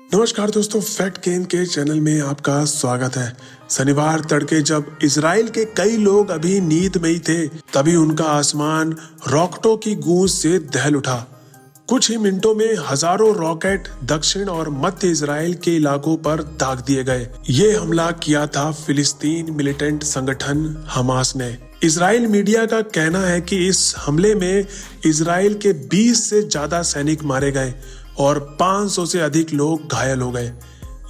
नमस्कार दोस्तों, fact gain के चैनल में आपका स्वागत है। शनिवार तड़के जब इजराइल के कई लोग अभी नींद में ही थे, तभी उनका आसमान रॉकेटों की गूंज से दहल उठा। कुछ ही मिनटों में हजारों रॉकेट दक्षिण और मध्य इजराइल के इलाकों पर दाग दिए गए। ये हमला किया था फिलिस्तीन मिलिटेंट संगठन हमास ने। इजराइल मीडिया का कहना है कि इस हमले में इजराइल के 20 से ज्यादा सैनिक मारे गए और 500 से अधिक लोग घायल हो गए।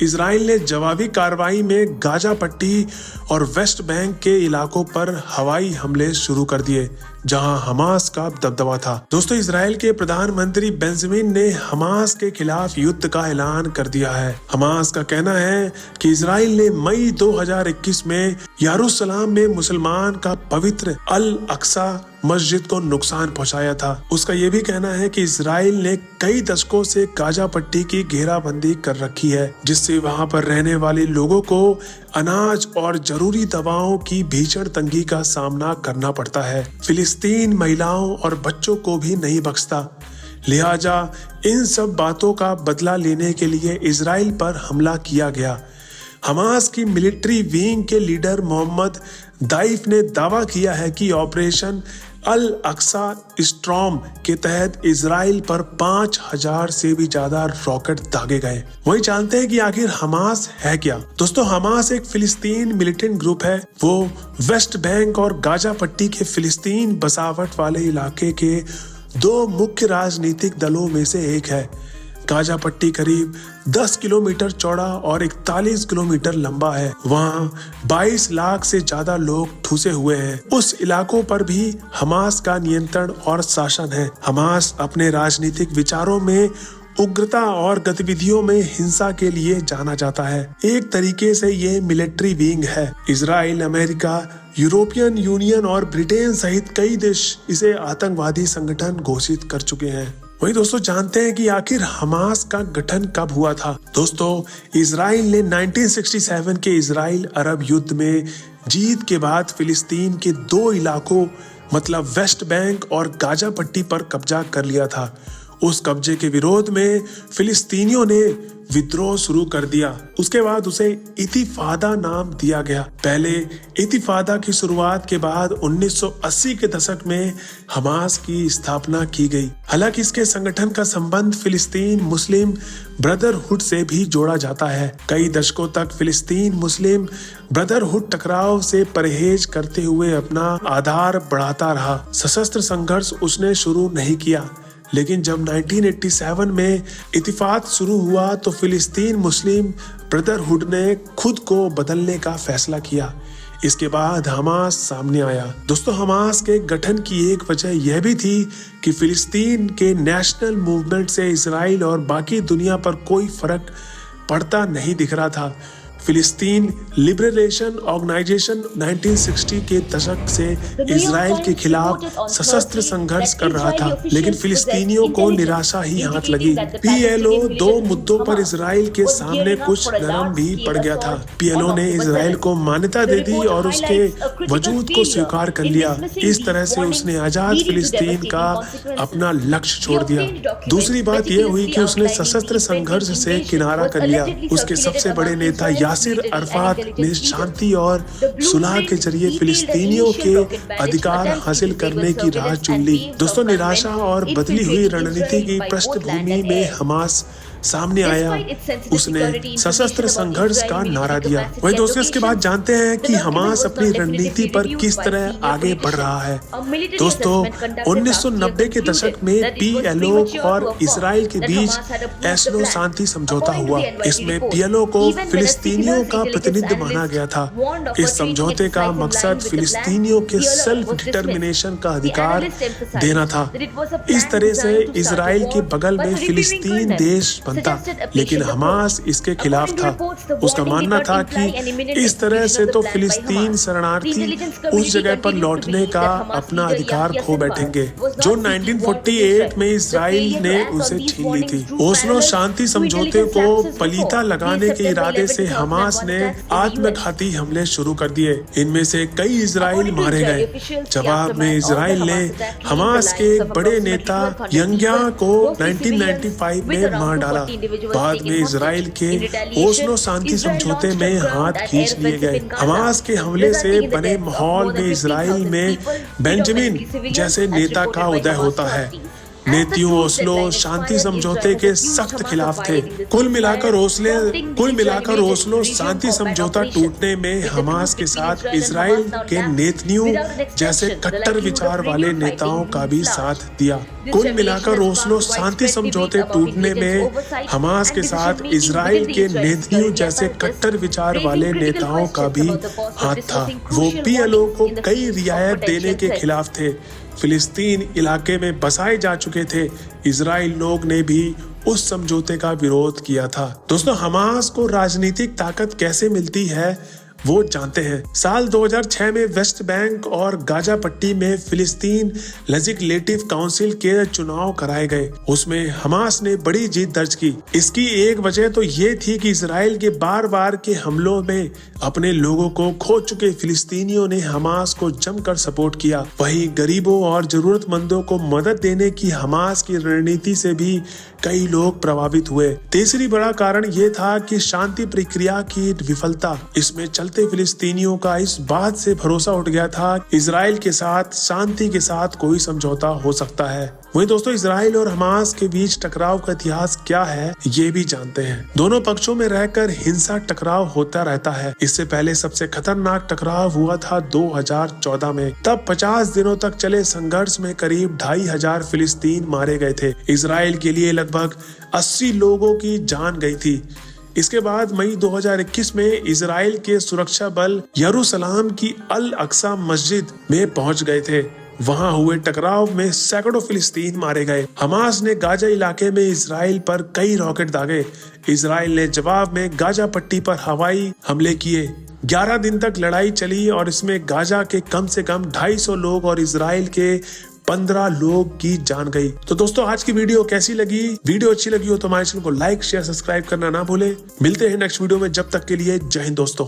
इजराइल ने जवाबी कार्रवाई में गाजा पट्टी और वेस्ट बैंक के इलाकों पर हवाई हमले शुरू कर दिए, जहां हमास का दबदबा था। दोस्तों, इजराइल के प्रधानमंत्री बेंजामिन ने हमास के खिलाफ युद्ध का ऐलान कर दिया है। हमास का कहना है कि इजराइल ने मई 2021 में यरूशलेम में मुसलमान का पवित्र अल अक्सा मस्जिद को नुकसान पहुंचाया था। उसका यह भी कहना है कि इजराइल ने कई दशकों से गाजा पट्टी की घेराबंदी कर रखी है, जिससे वहां पर रहने वाले लोगों को अनाज और जरूरी दवाओं की भीषण तंगी का सामना करना पड़ता है। फिलिस्तीन महिलाओं और बच्चों को भी नहीं बख्शता। लिहाजा इन सब बातों का बदला लेने के लिए इजराइल पर हमला किया गया। हमास की मिलिट्री विंग के लीडर मोहम्मद दाइफ ने दावा किया है कि ऑपरेशन अल अक्सा स्टॉर्म के तहत इजराइल पर 5000 से भी ज्यादा रॉकेट दागे गए। वही जानते हैं कि आखिर हमास है क्या। दोस्तों, हमास एक फिलिस्तीन मिलिटेंट ग्रुप है। वो वेस्ट बैंक और गाजा पट्टी के फिलिस्तीन बसावट वाले इलाके के दो मुख्य राजनीतिक दलों में से एक है। गाजा पट्टी करीब 10 किलोमीटर चौड़ा और 41 किलोमीटर लंबा है। वहाँ 22 लाख से ज्यादा लोग ठूसे हुए हैं। उस इलाकों पर भी हमास का नियंत्रण और शासन है। हमास अपने राजनीतिक विचारों में उग्रता और गतिविधियों में हिंसा के लिए जाना जाता है। एक तरीके से ये मिलिट्री विंग है। इजराइल, अमेरिका, यूरोपियन यूनियन और ब्रिटेन सहित कई देश इसे आतंकवादी संगठन घोषित कर चुके हैं। वही दोस्तों, जानते हैं कि आखिर हमास का गठन कब हुआ था। दोस्तों, इजराइल ने 1967 के इजराइल अरब युद्ध में जीत के बाद फिलिस्तीन के दो इलाकों मतलब वेस्ट बैंक और गाजा पट्टी पर कब्जा कर लिया था। उस कब्जे के विरोध में फिलिस्तीनियों ने विद्रोह शुरू कर दिया। उसके बाद उसे इतिफादा नाम दिया गया। पहले इतिफादा की शुरुआत के बाद 1980 के दशक में हमास की स्थापना की गई। हालांकि इसके संगठन का संबंध फिलिस्तीन मुस्लिम ब्रदरहुड से भी जोड़ा जाता है। कई दशकों तक फिलिस्तीन मुस्लिम ब्रदरहुड टकराव से परहेज करते हुए अपना आधार बढ़ाता रहा। सशस्त्र संघर्ष उसने शुरू नहीं किया, लेकिन जब 1987 में इतिफाक शुरू हुआ तो फिलिस्तीन मुस्लिम ब्रदरहुड ने खुद को बदलने का फैसला किया। इसके बाद हमास सामने आया। दोस्तों, हमास के गठन की एक वजह यह भी थी कि फिलिस्तीन के नेशनल मूवमेंट से इजराइल और बाकी दुनिया पर कोई फर्क पड़ता नहीं दिख रहा था। फिलिस्तीन लिबरेशन ऑर्गेनाइजेशन 1960 के दशक से इजराइल के खिलाफ सशस्त्र संघर्ष कर रहा था, लेकिन फिलिस्तीनियों को निराशा ही हाथ लगी। पीएलओ दो मुद्दों पर इजराइल के सामने कुछ नरम भी पड़ गया था। पीएलओ ने इजराइल को मान्यता दे दी और उसके वजूद को स्वीकार कर लिया। इस तरह से उसने आजाद फिलिस्तीन का अपना लक्ष्य छोड़ दिया। दूसरी बात यह हुई कि उसने सशस्त्र संघर्ष से किनारा कर लिया। उसके सबसे बड़े नेता यासिर अरफात ने शांति और सुलह के जरिए फिलिस्तीनियों के अधिकार हासिल करने की राह चुन ली। दोस्तों, निराशा और बदली हुई रणनीति की पृष्ठभूमि में हमास सामने आया। उसने सशस्त्र संघर्ष का नारा दिया। वही दोस्तों, इसके बाद जानते हैं कि हमास अपनी रणनीति पर किस तरह आगे बढ़ रहा है। दोस्तों, 1990 के दशक में पीएलओ और इजराइल के बीच एस्लो शांति समझौता हुआ। इसमें पीएलओ को फिलिस्तीनियों का प्रतिनिधि माना गया था। इस समझौते का मकसद फिलिस्तीनियों के सेल्फ डिटर्मिनेशन का अधिकार देना था। इस तरह से इजराइल के बगल में फिलिस्तीन देश बनता, लेकिन हमास इसके खिलाफ था। उसका मानना था कि इस तरह से तो फिलिस्तीन शरणार्थी उस जगह पर लौटने का अपना अधिकार खो बैठेंगे जो 1948 में इजराइल ने उसे छीन ली थी। ओस्लो शांति समझौते को पलीता लगाने के इरादे से हमास ने आत्मघाती हमले शुरू कर दिए। इनमें से कई इजराइल मारे गए। जवाब में इजराइल ने हमास के बड़े नेता यंग्या को 1995 में मार डाला पड़ा। बाद में इसराइल के ओस्लो शांति समझौते में हाथ खींच लिए गए। हमास के हमले से बने माहौल में इसराइल में बेंजामिन जैसे नेता का उदय होता है। नेतियों ओस्लो शांति समझौते के सख्त खिलाफ थे। कुल मिलाकर ओस्लो शांति समझौता टूटने में हमास के साथ इसराइल के नेतन्याहू जैसे कट्टर विचार वाले नेताओं का भी साथ दिया। कुल मिलाकर ओस्लो शांति समझौते टूटने में हमास के साथ इसराइल के नेतन्याहू जैसे कट्टर विचार वाले नेताओं का भी हाथ था। वो PLO को कई रियायत देने के खिलाफ थे। फिलिस्तीन इलाके में बसाए जा चुके थे। इजराइल लोग ने भी उस समझौते का विरोध किया था। दोस्तों, हमास को राजनीतिक ताकत कैसे मिलती है वो जानते हैं। साल 2006 में वेस्ट बैंक और गाजा पट्टी में फिलिस्तीन लेजिस्लेटिव काउंसिल के चुनाव कराए गए। उसमें हमास ने बड़ी जीत दर्ज की। इसकी एक वजह तो ये थी कि इसराइल के बार बार के हमलों में अपने लोगों को खो चुके फिलिस्तीनियों ने हमास को जमकर सपोर्ट किया। वहीं गरीबों और जरूरतमंदों को मदद देने की हमास की रणनीति से भी कई लोग प्रभावित हुए। तीसरी बड़ा कारण ये था कि शांति प्रक्रिया की विफलता। इसमें चलते फिलिस्तीनियों का इस बात से भरोसा उठ गया था इजराइल के साथ शांति के साथ कोई समझौता हो सकता है। वहीं दोस्तों, इजराइल और हमास के बीच टकराव का इतिहास क्या है ये भी जानते हैं। दोनों पक्षों में रहकर हिंसा टकराव होता रहता है। इससे पहले सबसे खतरनाक टकराव हुआ था 2014 में। तब 50 दिनों तक चले संघर्ष में करीब 2500 फिलिस्तीन मारे गए थे। इजराइल के लिए लगभग 80 लोगों की जान गई थी। इसके बाद मई 2021 में इजराइल के सुरक्षा बल यरूशलेम की अल अक्सा मस्जिद में पहुंच गए थे। वहां हुए टकराव में सैकड़ों फिलिस्तीन मारे गए। हमास ने गाजा इलाके में इजराइल पर कई रॉकेट दागे। इजराइल ने जवाब में गाजा पट्टी पर हवाई हमले किए। 11 दिन तक लड़ाई चली और इसमें गाजा के कम से कम 250 लोग और इजराइल के 15 लोग की जान गई। तो दोस्तों, आज की वीडियो कैसी लगी? वीडियो अच्छी लगी हो तो हमारे चैनल को लाइक शेयर सब्सक्राइब करना ना भूले। मिलते हैं नेक्स्ट वीडियो में, जब तक के लिए जय हिंद दोस्तों।